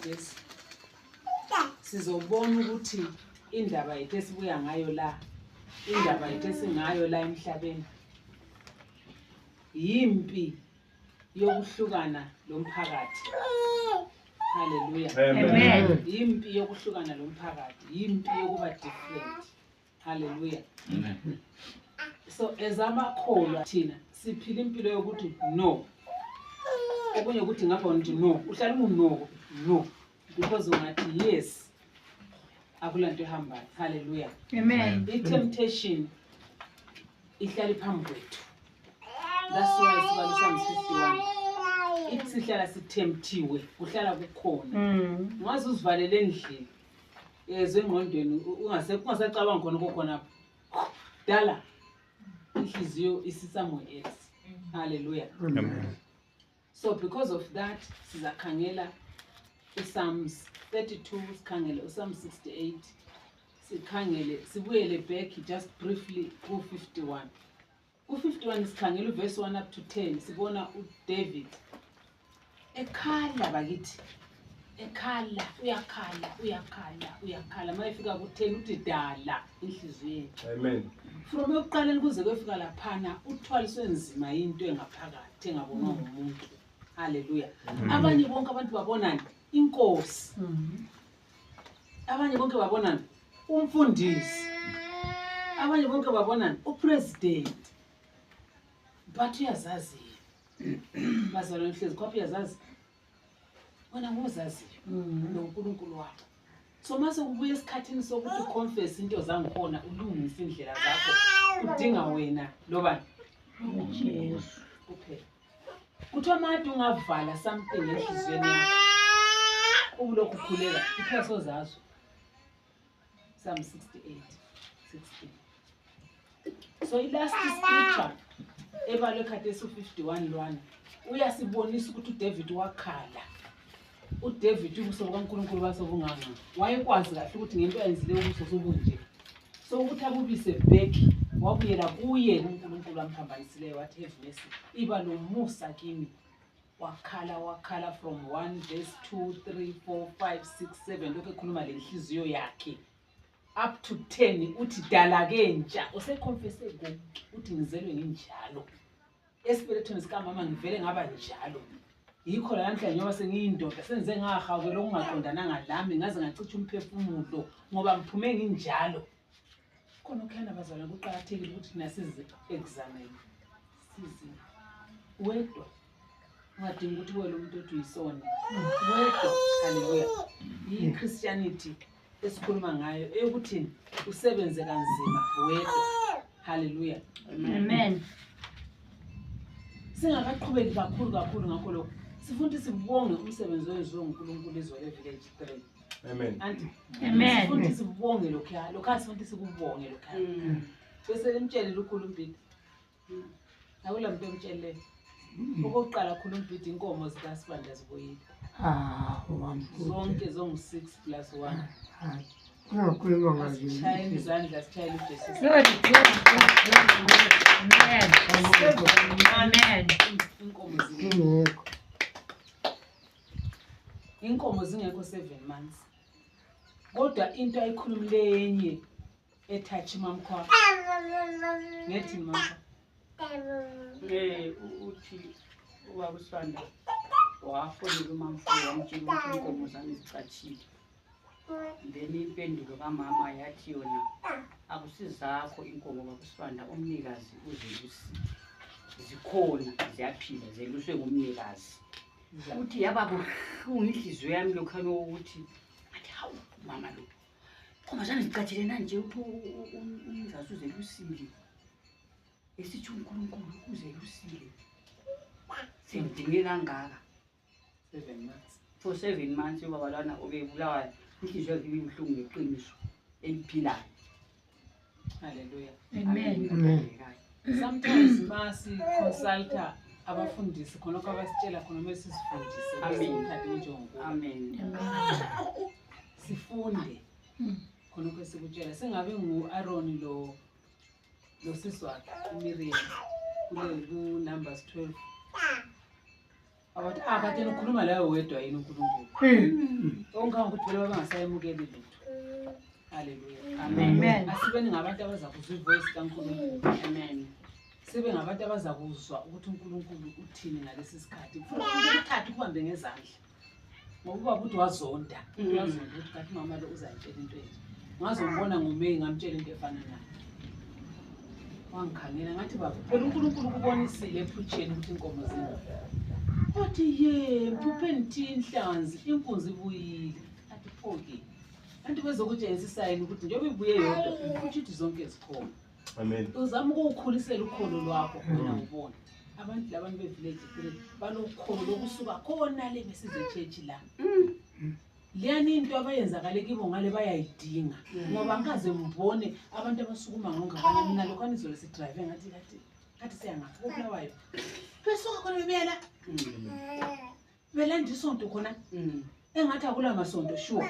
khathesi sizobona ukuthi indaba yethu esibuya ngayo la, indaba yethu esingayo la emhlabeni yimpi yokuhlukana lomphakathi. Hallelujah. Amen. Yimpi yokuhlukana lomphakathi, yimpi yokuba different. Hallelujah. Amen. So ezamakholwa thina siphila impilo yokuthi no. Okunye ukuthi ngapha ngithi no, uhlala no, no, because ungathi yes akulanto ehambayo. Hallelujah. Amen. I-temptation ihlala phambi kwethu. That's why sibalo Psalms 51 ithi sihlala sithemptiwe, kuhlala kukhona. Ungaze uzivalele endlini yezwe engqondweni ungasacabanga khona kokhona dala inhliziyo somewhere else. Hallelujah. Amen. So because of that sizakhangela uPsalms 32, sikhangele uPsalms 68, sikhangele sibuyele back just briefly ku 51. Ku 51 sikhangela verse 1 up to 10 sibona uDavid ekhala bakithi, ekhala uyakhala mayefika ku 10 uthi dala inhliziyo. Amen. From ekuqaleni kuze kuyefika laphana uthwaliswe nzima into engaphakathi engabonwa ngumuntu. Hallelujah. Abanye bonke abantu babonani inkosi. Abanye bonke babonani umfundisi. Abanye bonke babonani upresident. But uyazazi bazalwane hlezi khapha uyazazi wena ngozazi lo uNkulunkulu wakho. So mase kubuye esikhathini sokuthi confess into zangikhona ulungise indlela zakho udinga wena loba Jesu kuphela. Kuthiwa manje ungavala something enhlizweni yakho ubulokhu khuleka ipheso zazo. Psalm 68:16. So ilast scripture ebalwe khathesi u51 lwana uyasibonisa ukuthi uDavid wakhala. uDavid ubuso bukaNkulunkulu basobunganga wayekwazi kahle ukuthi ngento ayenzile ubuso sobunje. So ukuthi abubise back wabuyela kuye uNkulunkulu amphambanisileyo wathi have mercy iba lomusa kimi. Wakhala from 1 verse 2 3 4 5 6 7 lokho ekhuluma lenhliziyo yakhe up to 10 uthi dala kenja useconfesse konke uthi ngizelwe nginjalo esibelethweni sika mama ngivele ngaba njalo. Yikho la namhlanje njengoba sengiyindoda senze ngahawukela okungaqondananga lami ngaze ngacithi umphefumulo ngoba ngiphume nginjalo. Khona okukhana bazalwane kuqhakathekile ukuthi nasize examine sizi wedwa ungadinga ukuthi wena umuntu othi uyisona wedwa. Hallelujah. I-Christianity esikhuluma ngayo eyokuthi usebenze kanzima wedwa. Hallelujah. Amen. Singakaqhubeki kakhulu ngakho lokho sifuna sibonge umsebenzi owenziwe nguNkulunkulu izolo village 3. Amen. Amen. Sifuna sibonge lokho asifuna sikubonge lokho. Bese limtshele ukhulu umbidi. Awula muntu emtshele. Okokuqala khulu umbidi inkomo zikaSibanda zibuyile. Zonke zonke 6 plus 1. Ungakhuluma ngazi. Chayela izandla sithayela uJesu. Amen. Inkomo zingekho. Ingekho. Inkomo zingekho 7 months. Kodwa into ayikhulumilenye etouch mamkho. Ngethi mama. Uthi uwakusanda wafonela umamfulu wamtshela ukuthi inkomo zami zicatshile. Then impendulo kamama yathi yona akusizakho inkomo kakusibanda umnikazi uzelusi zikhona ziyaphila zeluswe ngumnikazi. Uthi yaba buhlungu inhliziyo yami lokhana ukuthi athi hawu mama lo inkomo zami zicatshile nanje uthi umnikazi uzelusile. Esithi uNkulunkulu uzelusile. Sengidinge kangaka 7 months. For 7 months ubabalwana obebulawa inhliziyo yakhe ibuhlungu ngeqiniso eliphilayo. Hallelujah. Amen. Sometimes masi consulta abafundisi khona kwabasitshela khona mase sifundise. Amen. Amen. Sifunde khona kwesikutshela singabe nguAaron lo siswakhe uMiriam kule ku Numbers 12 abathi kade ukhuluma layo wedwa yini uNkulunkulu onganga ukuthi phela bangasayemukeli lutho. Haleluya. Amen. Asibeni ngabantu abaza kuzwa ivoice kaNkulunkulu. Amen. Sibe ngabantu abaza kuzwa ukuthi uNkulunkulu uthini ngalesi sikhathi. Kufanele uthathe kubambe ngezandla. Ngoba ukuthi wazonda, uyazonda ukuthi kathi mama lo uzayitshela into enje. Ngazombona ngoMeyi ngamtshela into efana nayo. Wangikhangela ngathi baba, phela uNkulunkulu kubonisile ephutsheni ukuthi inkomo zinga. Wathi ye, mpupheni inhlanzi, inkunzi ibuyile. Athi okay. Kanti bezokutshengisa isayini ukuthi njengoba ibuye yodwa, ukuthi zonke zikhona. Amen. Uzama ukukhulisela ukholo lwakho khona ubona. Abantu labantu bevillage balokholo lokusuka khona le besize church la. Liyani into abayenzakale kibo ngale bayayidinga ngoba ngikaze mbone abantu abasukuma ngongabana mina lokho izolo si drive ngathi siyangapha kuBulawayo. Besuka khona bebela. Belanda isonto khona. Engathi akula masonto sure.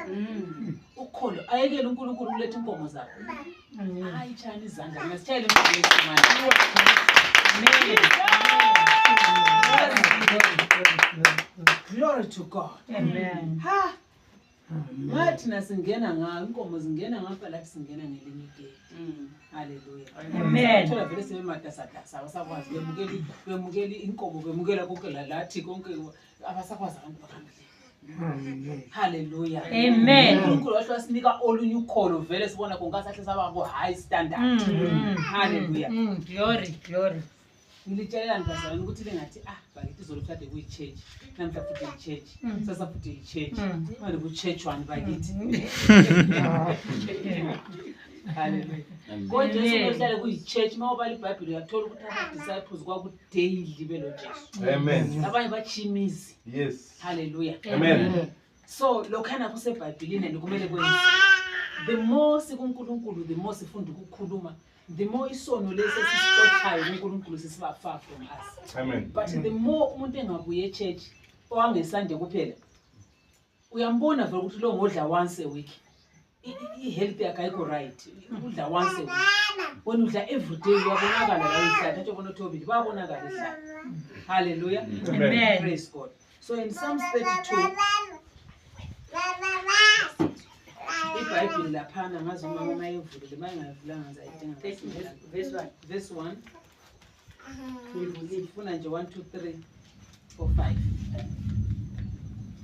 Ukholo ayekele uNkulunkulu ulethe inkomo zakho. Hayi tshana izandla mina sitshele uMfundisi manje. Glory to God. Amen. Ha. Ngathi nasingena inkomo zingena ngapha la singena ngelinye igate. Hallelujah. Amen. Thola vele sebematasa abasakwazi bemukeli inkomo bemukela konke lathi konke abasakwazi abantu bakhambile. Hallelujah. Amen. uNkulunkulu washo wasinika olunye ukholo vele sibona konkasahle saba ku high standard. Hallelujah. Glory. Ngilitshelela ngibazalwane ukuthi lengathi bakithi izolo mhlawumbe kuyi-church namhla futhi i-church sasa futhi i-church manje ku-church one bakithi. Hallelujah. Kodwa Jesu ohlale kuyi-church mawubala iBhayibheli uyathola ukuthi ama-disciples kwakudaily belo Jesu. Amen. Abanye bachimizi. Yes. Hallelujah. Amen. So lokhana kuseBhayibhelini and kumele kwenze. The more sikuNkulunkulu, the more sifunda ukukhuluma, the more isono lesisixoxayo uNkulunkulu sisiba far from us. Amen. But the more umuntu engabuye e-church owangesande kuphela uyambona vele ukuthi lo ngodla once a week. I-health yakhe ayikho right. Udla once a week. Wena udla every day uyabonakala la uhlala nje ubona uThobile bayabonakala ehlala. Hallelujah. Amen. Praise God. So in Psalms 32 iBhayibheli laphana ngazi umama mayevulile mayengayivulanga ngizayidinga verse 1 ngifuna nje 1 2 3 4 5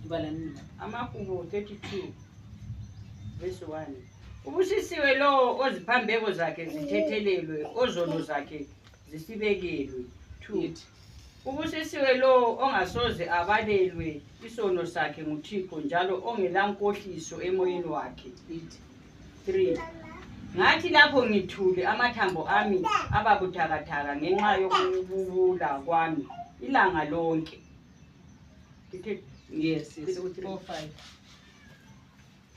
ibala nini Amahubo 32 verse 1. Ubusisiwe lo oziphambeko zakhe zithethelelwe, ozono zakhe zisibekelwe. 2. Ubusisiwe lo ongasoze abalelwe isono sakhe nguThixo njalo ongelankohliso emoyeni wakhe. 3. Ngathi lapho ngithule amathambo ami ababuthakathaka ngenxa yokububula kwami ilanga lonke. yes 4 5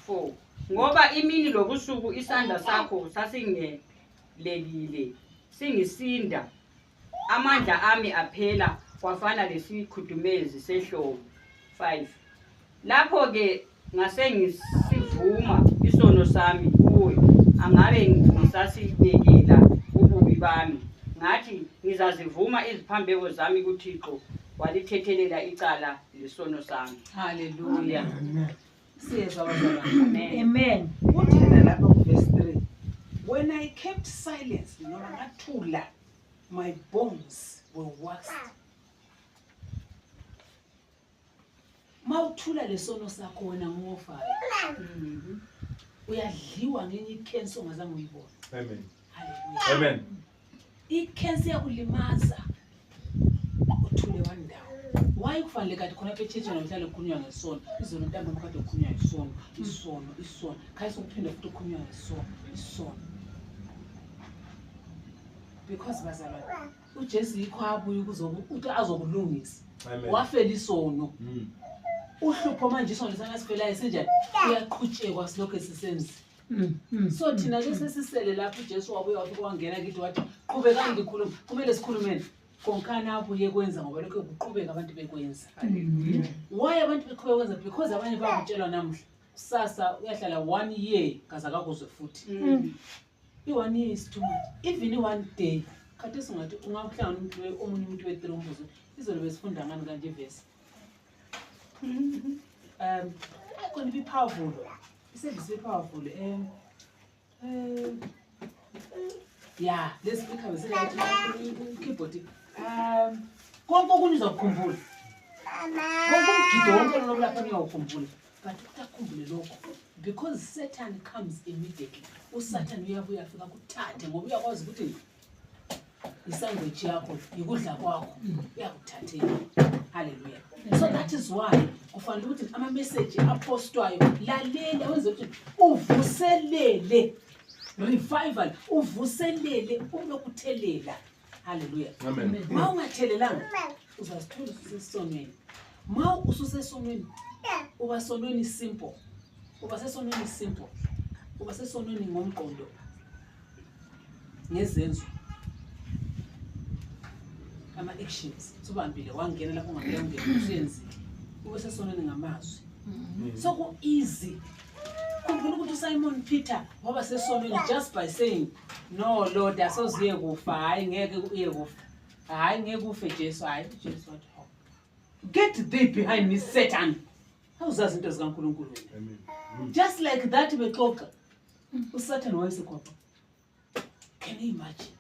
4. Ngoba imini lobusuku isandla sakho sasingelekile singisinda, amandla ami aphela kwafana lesikhudumezi sehlobo. 5. Lapho ke ngasengisivuma isono sami kuwe, angabe ngisasibekela ububi bami. Ngathi ngizazivuma iziphambeko zami kuThixo, walithethelela icala lesono sami. hallelujah siyezwa abazalwane Amen. uthina lapha ku verse 3 when I kept silence noma ngathula my bones were waxed. Mawuthula lesono sakho wena ngofayo uyadliwa ngenye icancer ongazange uyibone. Amen. Hallelujah. Amen. Icancer yakulimaza uthule wandawo. Why kufanele kade khona echeche namhlanje kukhulunywa ngesono izolo ntambama kade kukhulunywa isono khayisa ukuphinda futhi ukukhulunywa isono because bazalwane uJesu yikho abuye ukuthi azokulungisa. Amen. Wafela isono. Uhlupho manje isono sangasifelayo senjani uyaqhutshekwa silokho esisenza. So thina ke sesisele lapho uJesu wabuye wafika wangena kithi wathi qhubekani ngikhuluma kumele sikhulumeni konkana abuye kwenza ngoba lokho kuqhubeka abantu bekwenza. Why abantu beqhubeka kwenza? Because abanye bakutshelwa namuhla kusasa uyahlala 1 year kaza kakuzwe futhi. I1 year is too much. Even i1 day kade singathi ungahlangana omunye umuntu we3 umbuzo izolo besifunda ngani kanje verse going to be powerful. He said it's very powerful. Yeah, let's speak up. Keyboard. Konke okunye uzakukhumbula. Konke umgido wonke lo lapha uyawukhumbula. But utakhumbule lokho because Satan comes immediately. uSatan uyabuya afika kuthathe ngoba uyakwazi ukuthi isandwich yakho ikudla kwakho uyakuthathela. Hallelujah. So that is why kufanele ukuthi ama message apostwayo lalela wenze ukuthi uvuselele revival, uvuselele ulokuthelela. Hallelujah. Amen. Ma ungathelelanga uzazithola usesonweni. Ma ususesonweni uba sonweni simple. Uba sesonweni simple. Uba sesonweni ngomqondo. Ngezenzo. Ama actions. Subambile wangena lapho ungangena usenzile. Ube sesonweni ngamazwi. So ku easy. Kumbona ukuthi Simon Peter waba sesonweni just by saying no Lord asoziye kufa hayi ngeke uye kufa. Hayi ngeke ufe Jesu hayi Jesu wathi ho. Get thee behind me Satan. Awuzazi into zikaNkulunkulu wena. Amen. Just like that bexoxa. uSatan wayesekhona. Can you imagine?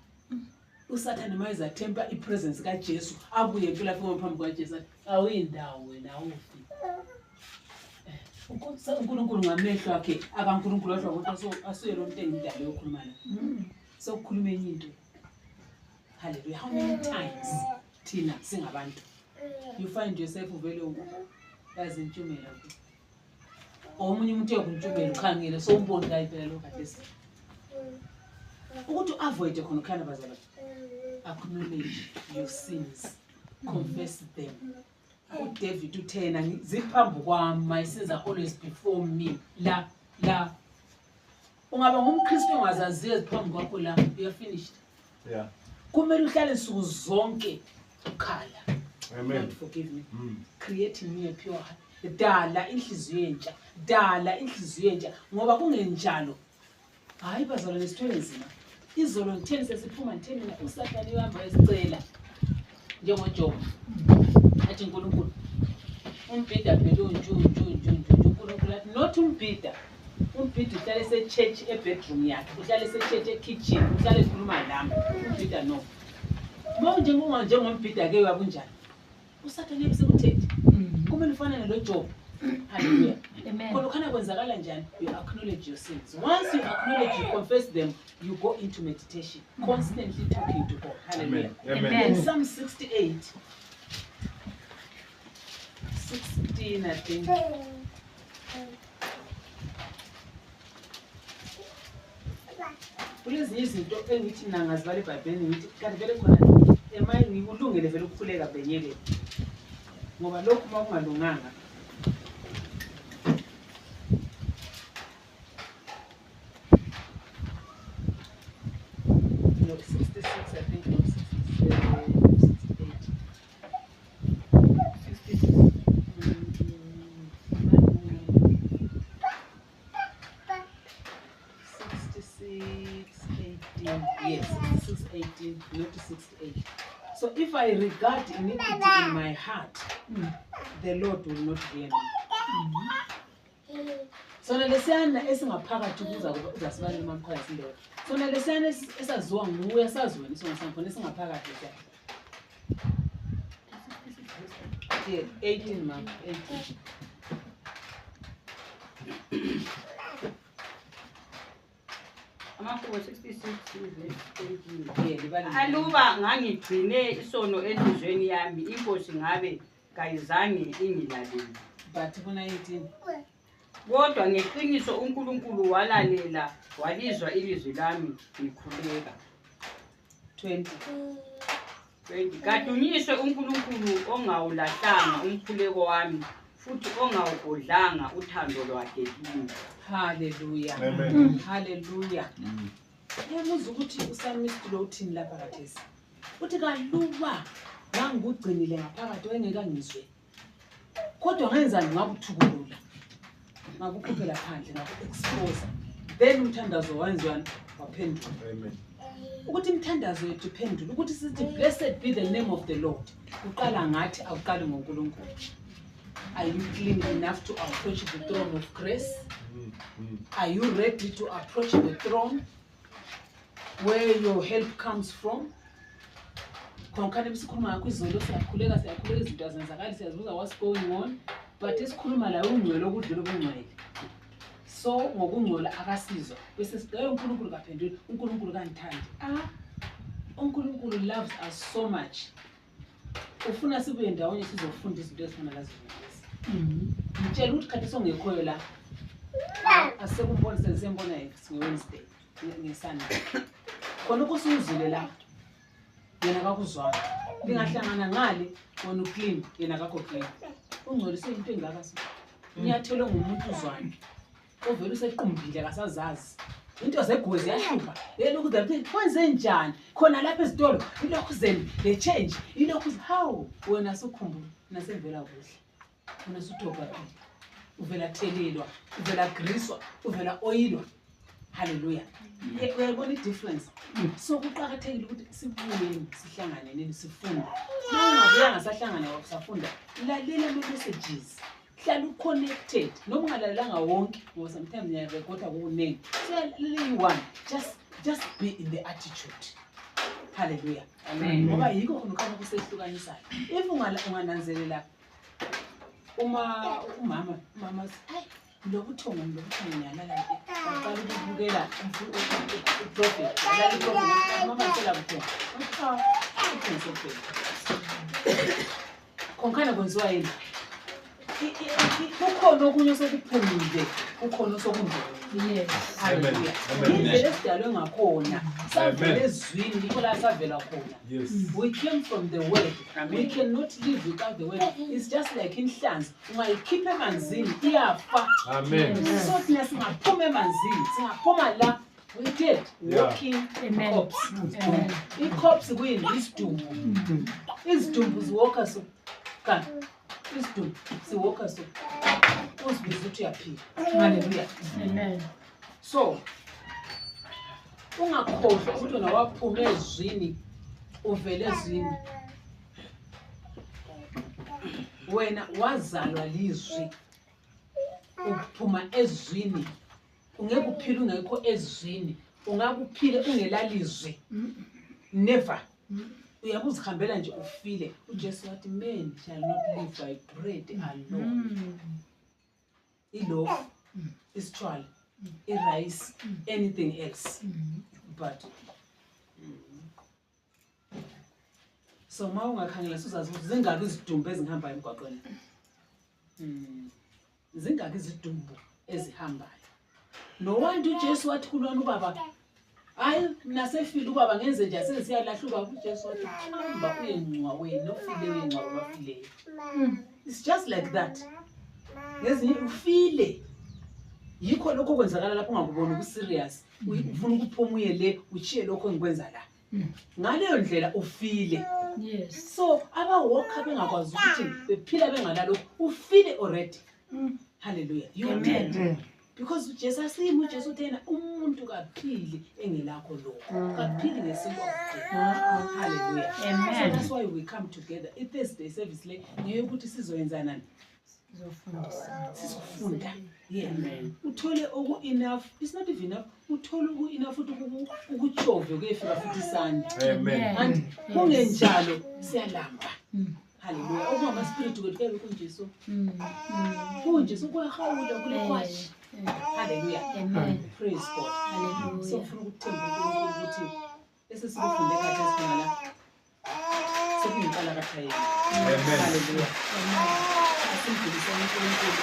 uSatan mayiza temper ipresence kaJesu abuye kulapho ngaphambi kwaJesu athi awuyindawo wena awufi. uNkulunkulu ngamehlo akhe akaNkulunkulu washo ukuthi asuye lo muntu engidala yokhuluma la. So ukukhuluma enye into. Hallelujah. How many times thina singabantu you find yourself uvele yazi intshumela ukuthi omunye umuntu uyokuntshumela ukhangele so umboni la impela lo kade si ukuthi avoid khona khana bazalwane. Acknowledge your sins, confess them. uDavid uthena ziphambi kwami, my sins are always before me. La ungaba ngumKristu ongazaziyo ziphambi kwakho la you are finished. Yeah. Kumele uhlale insuku zonke ukhala. Amen. Lord forgive me. Create in me a pure heart. Dala inhliziyo entsha. Dala inhliziyo entsha ngoba kungenjalo hayi bazalwane sithwele nzima. Izolo ngitheni sesiphuma ngitheni mina uSathane uhamba esicela njengoJob. Athi uNkulunkulu umbhida phela uNkulunkulu athi not umbhida. Umbhida uhlala ese-church e-bedroom yakhe, uhlala ese-church e-kitchen, uhlala ekhuluma nami. Umbhida no. Manje ngombhida ke uyabunjani? uSathane besekuthethe. Kumele ufanele noJob. Hallelujah. Amen. Khona khona kwenzakala njani? You acknowledge your sins. Once you acknowledge, you confess them, you go into meditation, constantly talking to God. Hallelujah. Amen. Amen. In Psalm 68, 16, I think. Kulezinye izinto engithi mina ngazibala eBhayibhelini ngithi kanti vele khona emayi ngikulungele vele ukukhuleka benyekele. Ngoba lokhu makungalunganga. No, 66, I think, no, 68. 18. Yes, 66, 18, not 68. So if I regard iniquity in my heart, the Lord will not hear me. So lesiyana esingaphakathi kuza uzasibala emakhaya sindoda. So lesiyana esaziwa nguye saziwe isona sankhona esingaphakathi la. Yeah, 18 months, 18. Amakhulu 66 Yeah, libali. aluba ngangigcine isono enhlizweni yami inkosi ngabe kayizange ingilalele. But kuna 18. Kodwa ngeqiniso uNkulunkulu walalela walizwa ilizwi lami ngikhuleka. 20. Kadunyiswe uNkulunkulu ongawulahlanga umkhuleko wami futhi ongawugodlanga uthando lwakhe kimi. Hallelujah. Amen. Hallelujah. Yamuza ukuthi uSamist lo uthini lapha kathesi. Uthi kaluba ngangigcinile ngaphakathi wengeka ngizwe. Kodwa ngenzani ngakuthukulula. Ngakukhuphela phandle ngaku-expose. Then umthandazo wenziwa waphendula. Amen. Ukuthi imthandazo yethu iphendule ukuthi sithi blessed be the name of the Lord. Uqala ngathi awuqali ngoNkulunkulu. Are you clean enough to approach the throne of grace? Are you ready to approach the throne where your help comes from? Konkhani bisikhuluma ngakho izolo siyakhuleka izinto azenzakali siyazibuza what's going on, but isikhuluma la ungcwele okudlula ubungcwele. So ngokungcola akasizwa bese sigaye uNkulunkulu kaphenduli uNkulunkulu kanithandi. uNkulunkulu loves us so much. Ufuna sibe ndawonye sizofunda izinto ezifana lazo lezi. Ngitshela ukuthi khathi songekhoyo la asekumbona sesembona ngeWednesday ngeSunday. Khona ukusuzile la yena akakuzwanga. Lingahlangana ngale wona uclean yena akakho clean. Ungcoliswe into engaka so. Niyathelwe ngumuntu uzwana. Ovela usequmbile akasazazi. Into zegwezi yahlupa. Yena ukuthi kwenze njani? Khona lapha ezitolo ilokhu zeni le change. Ilokhu how wena sukhumbula nasevela kuhle. Wena suthoba phi? Uvela thelelwa, uvela griswa, uvela oyilwa. Hallelujah. Uyayibona i-difference. So kuqakathekile ukuthi sibuyeni sihlangane nini sifunde. Ungabuya ngasahlangana wasafunda. Lalela ama-messages. Hlala uconnected. Noma ungalalelanga wonke ngoba sometimes ngiyarekhoda kuningi. So one just be in the attitude. Hallelujah. Amen. Ngoba yikho khona ukhanya kusehlukanisayo. If ungananzelela umama lokuthonga ngiyalala nje baqala ukubukela uprofit la iprofit mama sela bukhona konkhana kwenziwa yini kukhona okunye osokuphumile kukhona osokundlela. Yes. Hallelujah. Indlela esidalwe ngakhona savela ezwini yikho la savela khona. Yes. We came from the word. We cannot live without the word. It's just like inhlanzi. Ungayikhipha emanzini iyafa. Amen. So thina singaphuma emanzini, singaphuma la we did walking corpse. I-corpse kuyini isidumbu. Izidumbu ziwalka so. Kanti isidumbu siwalka so. Uzibiza ukuthi uyaphila. Hallelujah. Amen. So ungakhohlwa ukuthi wena waphuma ezwini uvele ezwini. Wena wazalwa lizwi uphuma ezwini. Ungeke uphile ungekho ezwini. Ungakuphile ungelalizwi. Never. Uyabuzihambela nje ufile. uJesu wathi men shall not live by bread alone. Iloaf, istral, rice, anything else. But so ma ungakhangela sizazi ukuthi zingaki izidumbu ezihamba emgwaqweni. Zingaki izidumbu ezihambayo. No wonder uJesu wathi kulwana ubaba hayi nasefile ubaba ngenze nje sesiyalahluka uJesu wathi hamba uyencwa wena ufile uyencwa abafileyo. It's just like that. Ngezinye ufile yikho lokho kwenzakala lapho ungakubona ukuserious ufuna ukuphuma uye le uchiye lokho engikwenza la ngaleyo ndlela ufile. Yes. So abawalker bengakwazi ukuthi bephila bengalalo ufile already. Hallelujah. You are dead. Because uJesu asimo uJesu uthena umuntu kaphili engelakho lokho kaphili ngesimo. Hallelujah. Amen. So that's why we come together. It Thursday service le ngeke ukuthi sizoyenza nani. Sizofunda. Yeah. Uthole oku enough. It's not even enough. Uthole oku enough ukuthi ukuchove kuyefika futhi Sunday. Amen. And kungenjalo siyalamba. Hallelujah. Okuma spirit kwethu kunjesu. Kunjesu kwahawula kule kwashi. Hallelujah. Amen. Praise God. Hallelujah. So ufuna ukuthemba uNkulunkulu ukuthi esesikufunde kade sifuna la. Sekuyiqala kathayini. Amen. Hallelujah. Asimfundise uNkulunkulu.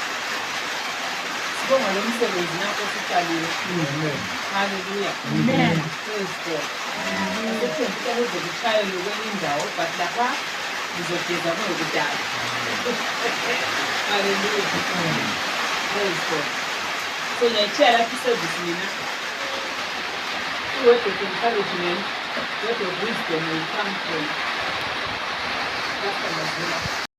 Sibonga lo msebenzi nakho siqalile. Amen. Hallelujah. Amen. Praise God. Sekuthemba ukuthi kuchayela kwenye indawo but lapha ngizogeza ngokudala. Hallelujah. Praise God. So ngiyayitshela lapha iservice mina. Word of encouragement, word of wisdom will come from. That's what I'm doing.